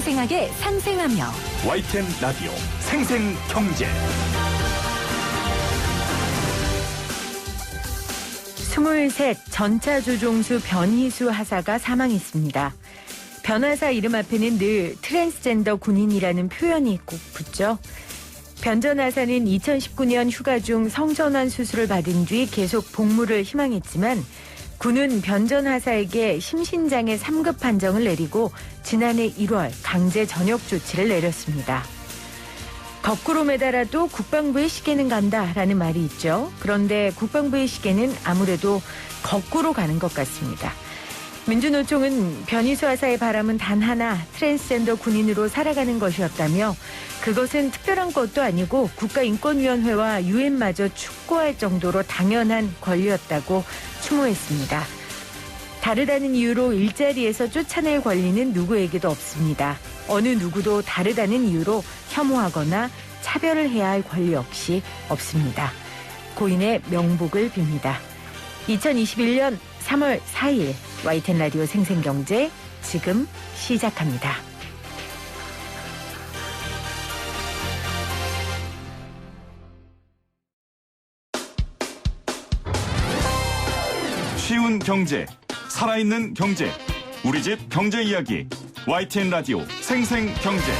생생하게 상생하며 YTN 라디오 생생경제. 23 전차조종수 변희수 하사가 사망했습니다. 변하사 이름 앞에는 늘 트랜스젠더 군인이라는 표현이 꼭 붙죠. 변 전 하사는 2019년 휴가 중 성전환 수술을 받은 뒤 계속 복무를 희망했지만 군은 변 전 하사에게 심신장애 3급 판정을 내리고 지난해 1월 강제 전역 조치를 내렸습니다. 거꾸로 매달아도 국방부의 시계는 간다라는 말이 있죠. 그런데 국방부의 시계는 아무래도 거꾸로 가는 것 같습니다. 민주노총은 변희수 하사의 바람은 단 하나, 트랜스젠더 군인으로 살아가는 것이었다며 그것은 특별한 것도 아니고 국가인권위원회와 유엔마저 축구할 정도로 당연한 권리였다고 추모했습니다. 다르다는 이유로 일자리에서 쫓아낼 권리는 누구에게도 없습니다. 어느 누구도 다르다는 이유로 혐오하거나 차별을 해야 할 권리 역시 없습니다. 고인의 명복을 빕니다. 2021년 3월 4일 YTN 라디오 생생경제 지금 시작합니다. 쉬운 경제, 살아있는 경제, 우리 집 경제 이야기 YTN 라디오 생생경제.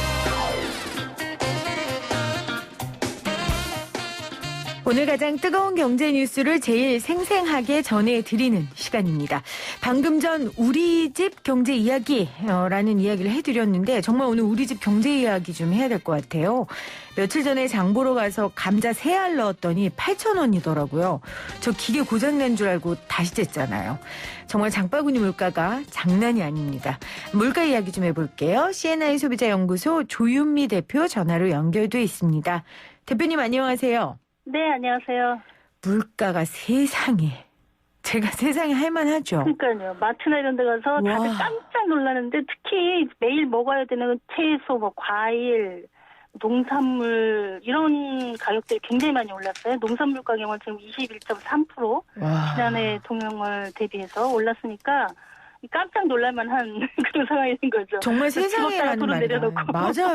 오늘 가장 뜨거운 경제 뉴스를 제일 생생하게 전해드리는 시간입니다. 방금 전 우리 집 경제 이야기라는 이야기를 해드렸는데 정말 오늘 우리 집 경제 이야기 좀 해야 될 것 같아요. 며칠 전에 장 보러 가서 감자 3알 넣었더니 8,000원이더라고요. 저 기계 고장난 줄 알고 다시 쟀잖아요. 정말 장바구니 물가가 장난이 아닙니다. 물가 이야기 좀 해볼게요. CNI 소비자연구소 조윤미 대표 전화로 연결돼 있습니다. 대표님 안녕하세요. 네, 안녕하세요. 물가가 세상에. 제가 세상에 할만하죠. 그러니까요. 마트나 이런 데 가서 다들 깜짝 놀라는데 특히 매일 먹어야 되는 채소, 과일, 농산물 이런 가격들이 굉장히 많이 올랐어요. 농산물 가격은 지금 21.3% 지난해 동명월 대비해서 올랐으니까 깜짝 놀랄만한 그런 상황이 된 거죠. 정말 세상에라는 말이에요.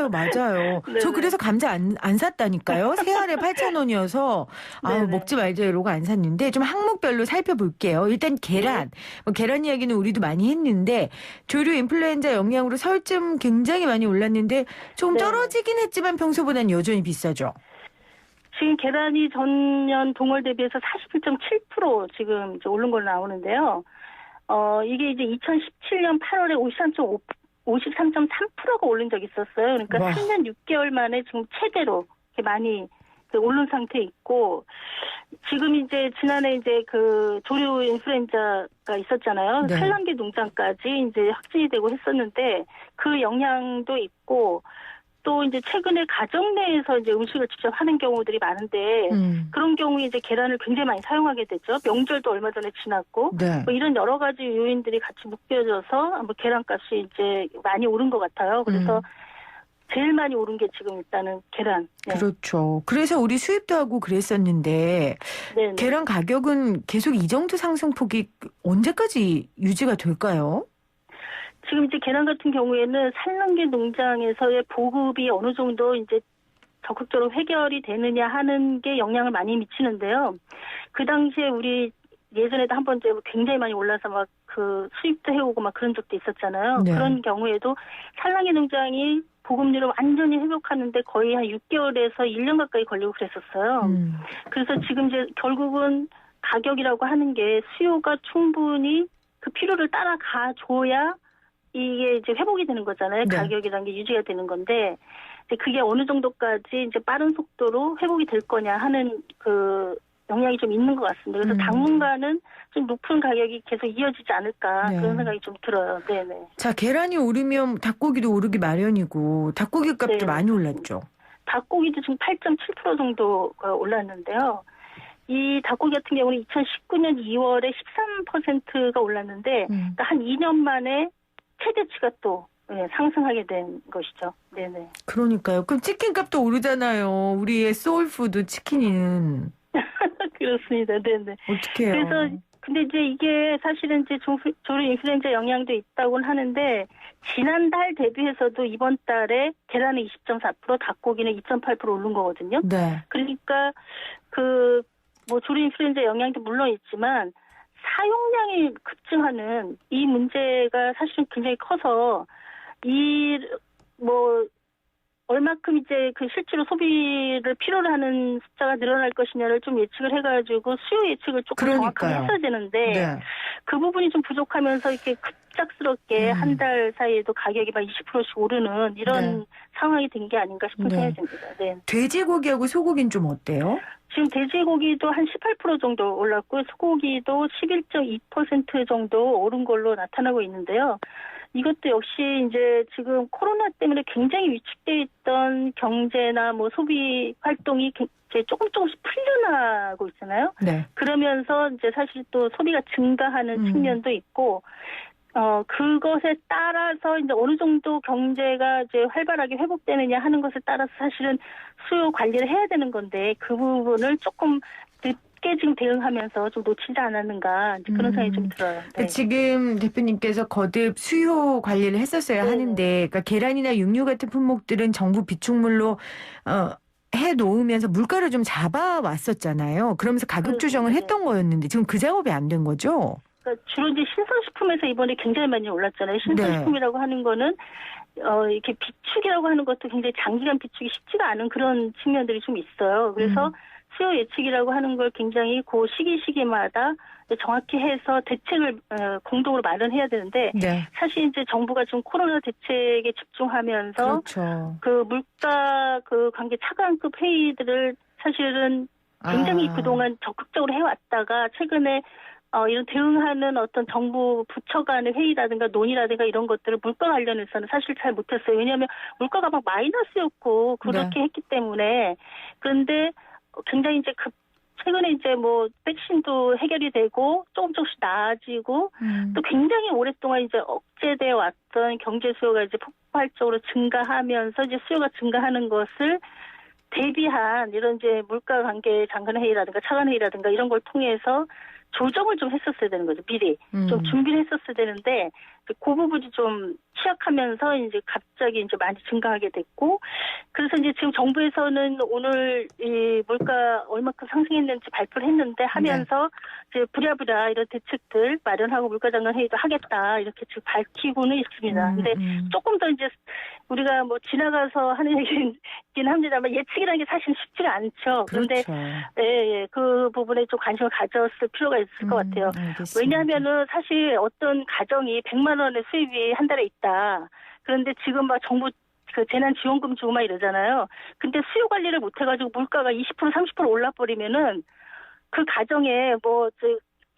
맞아요. 저 그래서 감자 안 샀다니까요. 3알에 8,000원이어서 먹지 말자 이러고 안 샀는데 좀 항목별로 살펴볼게요. 일단 계란. 계란 이야기는 우리도 많이 했는데 조류 인플루엔자 영향으로 설쯤 굉장히 많이 올랐는데 좀 떨어지긴 했지만 평소보다는 여전히 비싸죠. 지금 계란이 전년 동월 대비해서 41.7% 지금 이제 오른 걸로 나오는데요. 이게 이제 2017년 8월에 53.3%가 오른 적이 있었어요. 그러니까 3년 6개월 만에 지금 최대로 이렇게 많이 오른 상태에 있고, 지금 이제 지난해 이제 그 조류 인플루엔자가 있었잖아요. 네. 산란계 농장까지 이제 확진이 되고 했었는데 그 영향도 있고, 또 이제 최근에 가정 내에서 이제 음식을 직접 하는 경우들이 많은데 그런 경우에 이제 계란을 굉장히 많이 사용하게 되죠. 명절도 얼마 전에 지났고 뭐 이런 여러 가지 요인들이 같이 묶여져서 계란값이 이제 많이 오른 것 같아요. 그래서 제일 많이 오른 게 지금 일단은 계란. 네. 그렇죠. 그래서 우리 수입도 하고 그랬었는데 네네. 계란 가격은 계속 이 정도 상승폭이 언제까지 유지가 될까요? 지금 이제 계란 같은 경우에는 산란계 농장에서의 보급이 어느 정도 이제 적극적으로 해결이 되느냐 하는 게 영향을 많이 미치는데요. 그 당시에 우리 예전에도 한 번 굉장히 많이 올라서 막 그 수입도 해오고 막 그런 적도 있었잖아요. 네. 그런 경우에도 산란계 농장이 보급률을 완전히 회복하는데 거의 한 6개월에서 1년 가까이 걸리고 그랬었어요. 그래서 지금 이제 결국은 가격이라고 하는 게 수요가 충분히 그 필요를 따라가 줘야 이게 이제 회복이 되는 거잖아요. 네. 가격이라는 게 유지가 되는 건데, 이제 그게 어느 정도까지 이제 빠른 속도로 회복이 될 거냐 하는 그 영향이 좀 있는 것 같습니다. 그래서 당분간은 좀 높은 가격이 계속 이어지지 않을까 그런 생각이 좀 들어요. 네네. 자, 계란이 오르면 닭고기도 오르기 마련이고 닭고기 값도 많이 올랐죠. 닭고기도 지금 8.7% 정도가 올랐는데요. 이 닭고기 같은 경우는 2019년 2월에 13%가 올랐는데 그러니까 한 2년 만에 최대치가 또 상승하게 된 것이죠. 네네. 그러니까요. 그럼 치킨 값도 오르잖아요. 우리의 소울푸드 치킨은. 그렇습니다. 네네. 어떡해요. 그래서 근데 이제 이게 사실은 이제 조류 인플루엔자 영향도 있다고는 하는데 지난달 대비해서도 이번 달에 계란은 20.4%, 닭고기는 2.8% 오른 거거든요. 네. 그러니까 뭐 조류 인플루엔자 영향도 물론 있지만 사용량이 급증하는 이 문제가 사실은 굉장히 커서 얼마큼 이제 실제로 소비를 필요로 하는 숫자가 늘어날 것이냐를 좀 예측을 해가지고 수요 예측을 조금 정확하게 했어야 되는데 네. 그 부분이 좀 부족하면서 이렇게 급작스럽게 한 달 사이에도 가격이 막 20%씩 오르는 이런 상황이 된 게 아닌가 싶은 생각이 듭니다. 네. 돼지고기하고 소고기는 좀 어때요? 지금 돼지고기도 한 18% 정도 올랐고 소고기도 11.2% 정도 오른 걸로 나타나고 있는데요. 이것도 역시 이제 지금 코로나 때문에 굉장히 위축돼 있던 경제나 뭐 소비 활동이 이제 조금씩 풀려나고 있잖아요. 네. 그러면서 이제 사실 또 소비가 증가하는 측면도 있고, 그것에 따라서 이제 어느 정도 경제가 이제 활발하게 회복되느냐 하는 것에 따라서 사실은 수요 관리를 해야 되는 건데 그 부분을 조금 늦게 지금 대응하면서 좀 놓치지 않았는가 그런 생각이 좀 들어요. 네. 지금 대표님께서 거듭 수요 관리를 했었어야 하는데, 그러니까 계란이나 육류 같은 품목들은 정부 비축물로 해 놓으면서 물가를 좀 잡아왔었잖아요. 그러면서 가격 조정을 했던 거였는데 지금 그 작업이 안 된 거죠? 그러니까 주로 이제 신선식품에서 이번에 굉장히 많이 올랐잖아요. 신선식품이라고 하는 거는 이렇게 비축이라고 하는 것도 굉장히 장기간 비축이 쉽지가 않은 그런 측면들이 좀 있어요. 그래서 수요 예측이라고 하는 걸 굉장히 그 시기마다 정확히 해서 대책을 공동으로 마련해야 되는데 사실 이제 정부가 지금 코로나 대책에 집중하면서 그 물가 관계 차관급 회의들을 사실은 굉장히 그동안 적극적으로 해왔다가 최근에 이런 대응하는 어떤 정부 부처 간의 회의라든가 논의라든가 이런 것들을 물가 관련해서는 사실 잘 못했어요. 왜냐하면 물가가 막 마이너스였고 그렇게 했기 때문에. 그런데 굉장히 이제 최근에 이제 뭐 백신도 해결이 되고 조금씩 나아지고 또 굉장히 오랫동안 이제 억제되어 왔던 경제 수요가 이제 폭발적으로 증가하면서 이제 수요가 증가하는 것을 대비한 이런 이제 물가 관계 장관 회의라든가 차관 회의라든가 이런 걸 통해서 조정을 좀 했었어야 되는 거죠. 미리 좀 준비를 했었어야 되는데 그 부분이 좀 취약하면서 이제 갑자기 이제 많이 증가하게 됐고, 그래서 이제 지금 정부에서는 오늘 이 물가 얼마큼 상승했는지 발표를 했는데 하면서 이제 부랴부랴 이런 대책들 마련하고 물가장관 회의도 하겠다 이렇게 지금 밝히고는 있습니다. 근데 조금 더 이제 우리가 뭐 지나가서 하는 얘기긴 합니다만 예측이라는 게 사실 쉽지가 않죠. 그런데 그 부분에 좀 관심을 가졌을 필요가 있을 것 같아요. 알겠습니다. 왜냐하면은 사실 어떤 가정이 100만 원의 수입이 한 달에 있다. 그런데 지금 막 정부 재난지원금 주고 막 이러잖아요. 근데 수요 관리를 못 해가지고 물가가 20% 30% 올라버리면은 그 가정에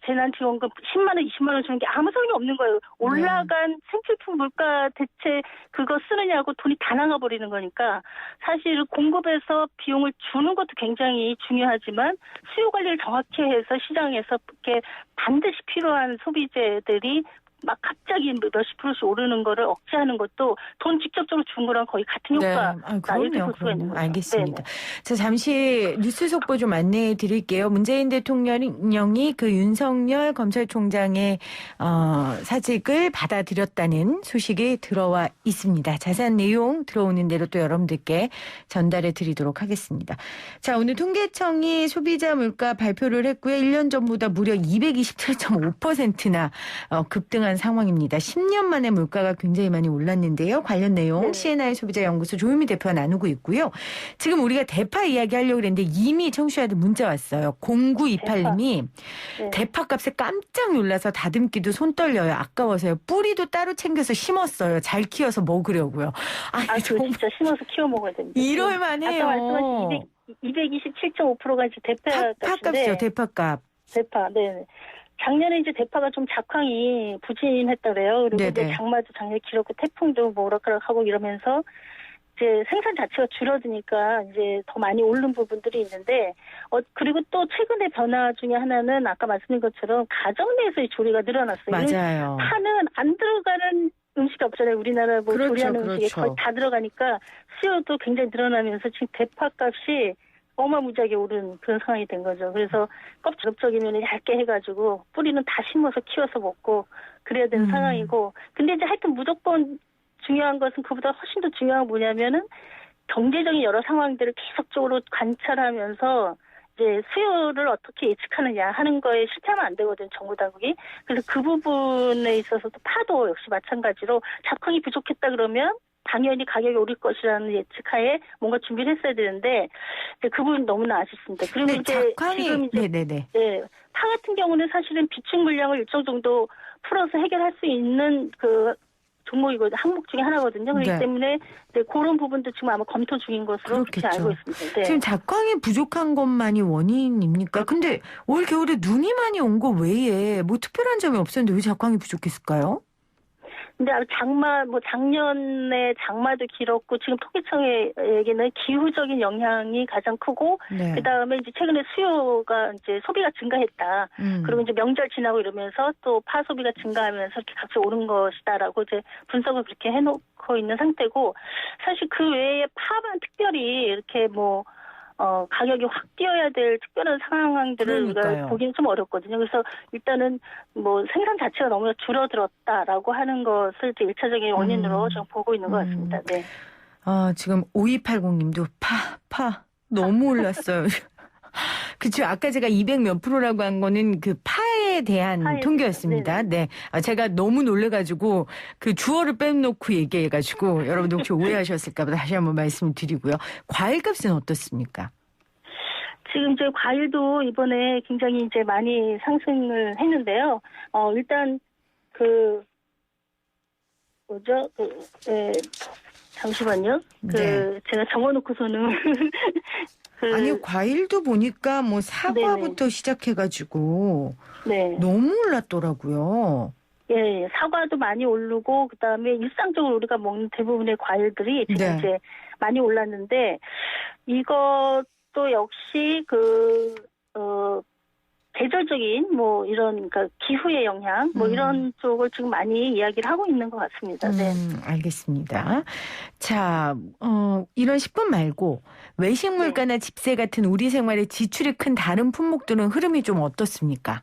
재난지원금 10만 원, 20만 원 주는 게 아무 소용이 없는 거예요. 올라간 생필품 물가 대체 그거 쓰느냐고 돈이 다 나가버리는 거니까 사실 공급에서 비용을 주는 것도 굉장히 중요하지만 수요 관리를 정확히 해서 시장에서 이렇게 반드시 필요한 소비재들이 막 갑자기 몇십 프로씩 오르는 거를 억제하는 것도 돈 직접적으로 준 거랑 거의 같은 효과. 그럼요. 알겠습니다. 자, 잠시 뉴스 속보 좀 안내해 드릴게요. 문재인 대통령이 그 윤석열 검찰총장의 사직을 받아들였다는 소식이 들어와 있습니다. 자세한 내용 들어오는 대로 또 여러분들께 전달해 드리도록 하겠습니다. 자, 오늘 통계청이 소비자 물가 발표를 했고요. 1년 전보다 무려 227.5%나 급등한 상황입니다. 10년 만에 물가가 굉장히 많이 올랐는데요. 관련 내용 CNI 소비자연구소 조유미 대표가 나누고 있고요. 지금 우리가 대파 이야기 하려고 그랬는데 이미 청취자들 문자 왔어요. 0928님이 대파값에 깜짝 놀라서 다듬기도 손 떨려요. 아까워서요. 뿌리도 따로 챙겨서 심었어요. 잘 키워서 먹으려고요. 진짜 심어서 키워 먹어야 됩니다. 이럴 만해요. 아까 말씀하신 227.5%가 이제 대파값이죠. 대파값. 대파, 네. 작년에 이제 대파가 좀 작황이 부진했다 그래요. 그리고 이제 장마도 작년에 길었고 태풍도 뭐 오락가락하고 이러면서 이제 생산 자체가 줄어드니까 이제 더 많이 오른 부분들이 있는데 그리고 또 최근의 변화 중에 하나는 아까 말씀드린 것처럼 가정 내에서의 조리가 늘어났어요. 맞아요. 파는 안 들어가는 음식이 없잖아요. 우리나라 조리하는 음식에 거의 다 들어가니까 수요도 굉장히 늘어나면서 지금 대파 값이 어마무지하게 오른 그런 상황이 된 거죠. 그래서 껍질적이면 얇게 해가지고 뿌리는 다 심어서 키워서 먹고 그래야 되는 상황이고, 근데 이제 하여튼 무조건 중요한 것은 그보다 훨씬 더 중요한 건 뭐냐면은 경제적인 여러 상황들을 계속적으로 관찰하면서 이제 수요를 어떻게 예측하느냐 하는 거에 실패하면 안 되거든요, 정부 당국이. 그래서 그 부분에 있어서도 파도 역시 마찬가지로 작황이 부족했다 그러면 당연히 가격이 오를 것이라는 예측하에 뭔가 준비를 했어야 되는데 그 부분 너무나 아쉽습니다. 그리고 네, 이제 작황이, 지금 이제 네네네. 네, 파 같은 경우는 사실은 비축 물량을 일정 정도 풀어서 해결할 수 있는 그 종목이고 항목 중에 하나거든요. 그렇기 네. 때문에 네, 그런 부분도 지금 아마 검토 중인 것으로 그렇게 그렇겠죠. 알고 있습니다. 네. 지금 작황이 부족한 것만이 원인입니까? 근데 올 겨울에 눈이 많이 온 거 외에 뭐 특별한 점이 없었는데 왜 작황이 부족했을까요? 근데 장마, 뭐 작년에 장마도 길었고 지금 통계청의 얘기는 기후적인 영향이 가장 크고 네. 그 다음에 이제 최근에 수요가 이제 소비가 증가했다. 그리고 이제 명절 지나고 이러면서 또 파 소비가 증가하면서 이렇게 같이 오른 것이다라고 이제 분석을 그렇게 해놓고 있는 상태고, 사실 그 외에 파만 특별히 이렇게 뭐 가격이 확 뛰어야 될 특별한 상황들을 우리가 보기는 좀 어렵거든요. 그래서 일단은 뭐 생산 자체가 너무나 줄어들었다라고 하는 것을 이제 1차적인 원인으로 좀 보고 있는 것 같습니다. 네. 지금 5280님도 파 너무 올랐어요. 그렇죠. 아까 제가 200 몇 프로라고 한 거는 그 파에 대한 통계였습니다. 네. 제가 너무 놀래가지고 그 주어를 빼놓고 얘기해가지고 여러분들 혹시 오해하셨을까 봐 다시 한번 말씀드리고요. 과일값은 어떻습니까? 지금 이제 과일도 이번에 굉장히 이제 많이 상승을 했는데요. 일단 잠시만요. 네. 제가 적어놓고서는 아니요, 과일도 보니까 뭐 사과부터 네네. 시작해가지고 네. 너무 올랐더라고요. 예, 사과도 많이 오르고 그다음에 일상적으로 우리가 먹는 대부분의 과일들이 지금 네. 이제 많이 올랐는데 이것도 역시 계절적인 뭐 이런 그러니까 기후의 영향 뭐 이런 쪽을 지금 많이 이야기를 하고 있는 것 같습니다. 네. 알겠습니다. 자, 이런 식품 말고 외식 물가나 네. 집세 같은 우리 생활에 지출이 큰 다른 품목들은 흐름이 좀 어떻습니까?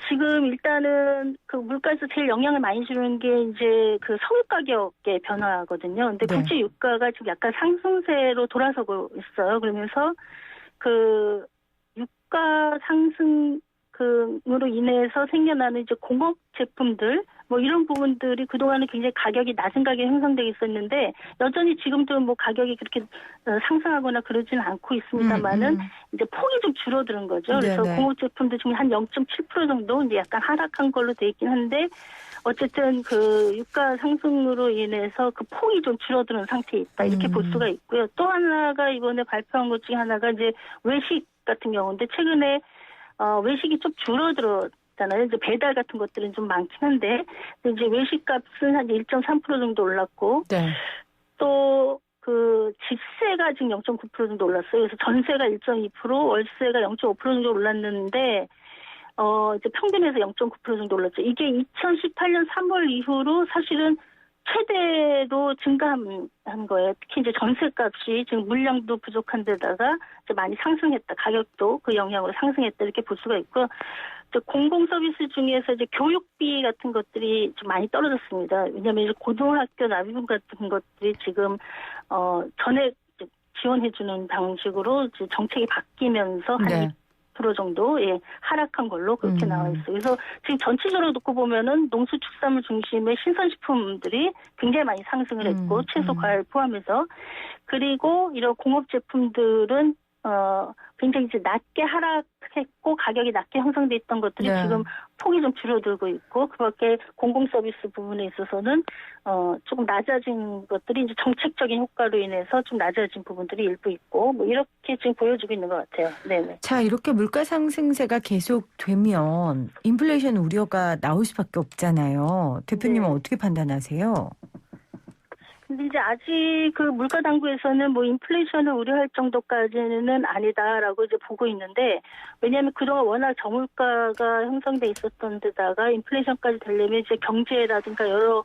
지금 일단은 물가에서 제일 영향을 많이 주는 게 이제 석유 가격의 변화거든요. 근데 네. 국제 유가가 지금 약간 상승세로 돌아서고 있어요. 그러면서 유가 상승으로 인해서 생겨나는 이제 공업 제품들 뭐 이런 부분들이 그동안은 굉장히 가격이 낮은 가격에 형성되어 있었는데 여전히 지금도 뭐 가격이 그렇게 상승하거나 그러지는 않고 있습니다만은 이제 폭이 좀 줄어드는 거죠. 그래서 네네. 공업 제품도 지금 한 0.7% 정도 이제 약간 하락한 걸로 돼 있긴 한데 어쨌든 유가 상승으로 인해서 폭이 좀 줄어드는 상태에 있다 이렇게 볼 수가 있고요. 또 하나가 이번에 발표한 것 중에 하나가 이제 외식 같은 경우인데 최근에 외식이 좀 줄어들었잖아요. 이제 배달 같은 것들은 좀 많긴 한데 이제 외식값은 한 1.3% 정도 올랐고 네. 또 집세가 지금 0.9% 정도 올랐어요. 그래서 전세가 1.2%, 월세가 0.5% 정도 올랐는데 이제 평균에서 0.9% 정도 올랐죠. 이게 2018년 3월 이후로 사실은 최대로 증가한 거예요. 특히 이제 전세값이 지금 물량도 부족한 데다가 이제 많이 상승했다. 가격도 그 영향으로 상승했다. 이렇게 볼 수가 있고, 공공 서비스 중에서 이제 교육비 같은 것들이 좀 많이 떨어졌습니다. 왜냐하면 이제 고등학교 납입금 같은 것들이 지금 전액 지원해주는 방식으로 이제 정책이 바뀌면서 한 2% 정도 하락한 걸로 그렇게 나와 있어요. 그래서 지금 전체적으로 놓고 보면은 농수축산물 중심의 신선식품들이 굉장히 많이 상승을 했고 채소, 과일 포함해서 그리고 이런 공업 제품들은 굉장히 이제 낮게 하락했고 가격이 낮게 형성돼 있던 것들이 네. 지금 폭이 좀 줄어들고 있고 그밖에 공공 서비스 부분에 있어서는 조금 낮아진 것들이 이제 정책적인 효과로 인해서 좀 낮아진 부분들이 일부 있고 뭐 이렇게 지금 보여주고 있는 것 같아요. 네네. 자, 이렇게 물가 상승세가 계속되면 인플레이션 우려가 나올 수밖에 없잖아요. 대표님은 네. 어떻게 판단하세요? 근데 이제 아직 그 물가 당국에서는 뭐 인플레이션을 우려할 정도까지는 아니다라고 이제 보고 있는데, 왜냐하면 그동안 워낙 저물가가 형성돼 있었던 데다가 인플레이션까지 되려면 이제 경제라든가 여러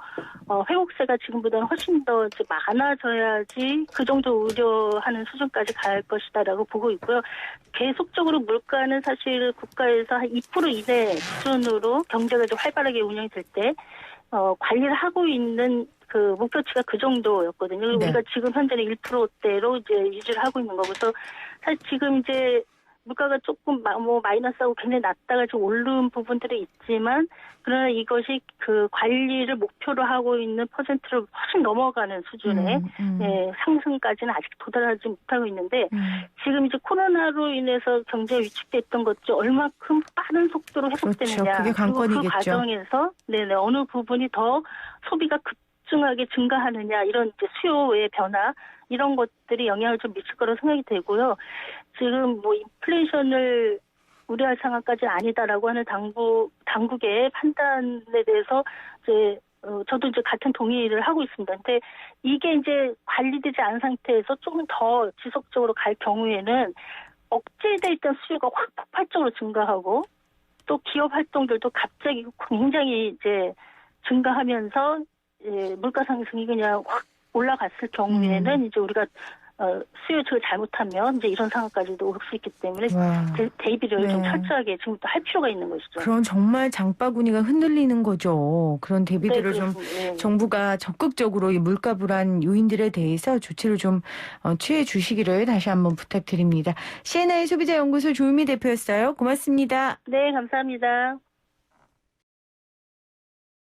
회복세가 지금보다는 훨씬 더 이제 많아져야지 그 정도 우려하는 수준까지 갈 것이다라고 보고 있고요. 계속적으로 물가는 사실 국가에서 한 2% 이내 수준으로 경제가 좀 활발하게 운영이 될 때 관리를 하고 있는 그 목표치가 그 정도였거든요. 네. 우리가 지금 현재는 1%대로 이제 유지를 하고 있는 거고, 그래서 사실 지금 이제 물가가 조금 뭐 마이너스하고 굉장히 낮다가 좀 오른 부분들이 있지만, 그러나 이것이 그 관리를 목표로 하고 있는 퍼센트를 훨씬 넘어가는 수준의 예, 상승까지는 아직 도달하지 못하고 있는데, 지금 이제 코로나로 인해서 경제가 위축됐던 것이 얼마큼 빠른 속도로 회복되느냐, 그렇죠. 그게 관건이겠죠. 그리고 그 과정에서 네네 어느 부분이 더 소비가 급증하게 증가하느냐, 이런 이제 수요의 변화, 이런 것들이 영향을 좀 미칠 거라고 생각이 되고요. 지금 뭐 인플레이션을 우려할 상황까지는 아니다라고 하는 당국의 판단에 대해서 이제 저도 이제 같은 동의를 하고 있습니다. 근데 이게 이제 관리되지 않은 상태에서 조금 더 지속적으로 갈 경우에는 억제돼 있던 수요가 확 폭발적으로 증가하고, 또 기업 활동들도 갑자기 굉장히 이제 증가하면서 물가 상승이 그냥 확 올라갔을 경우에는 이제 우리가 수요 예측을 잘못하면 이제 이런 상황까지도 올 수 있기 때문에 대비를 네. 좀 철저하게 지금부터 할 필요가 있는 것이죠. 그런 정말 장바구니가 흔들리는 거죠. 그런 대비들을 좀 네. 정부가 적극적으로 이 물가 불안 요인들에 대해서 조치를 좀 취해 주시기를 다시 한번 부탁드립니다. CNI 소비자연구소 조유미 대표였어요. 고맙습니다. 네, 감사합니다.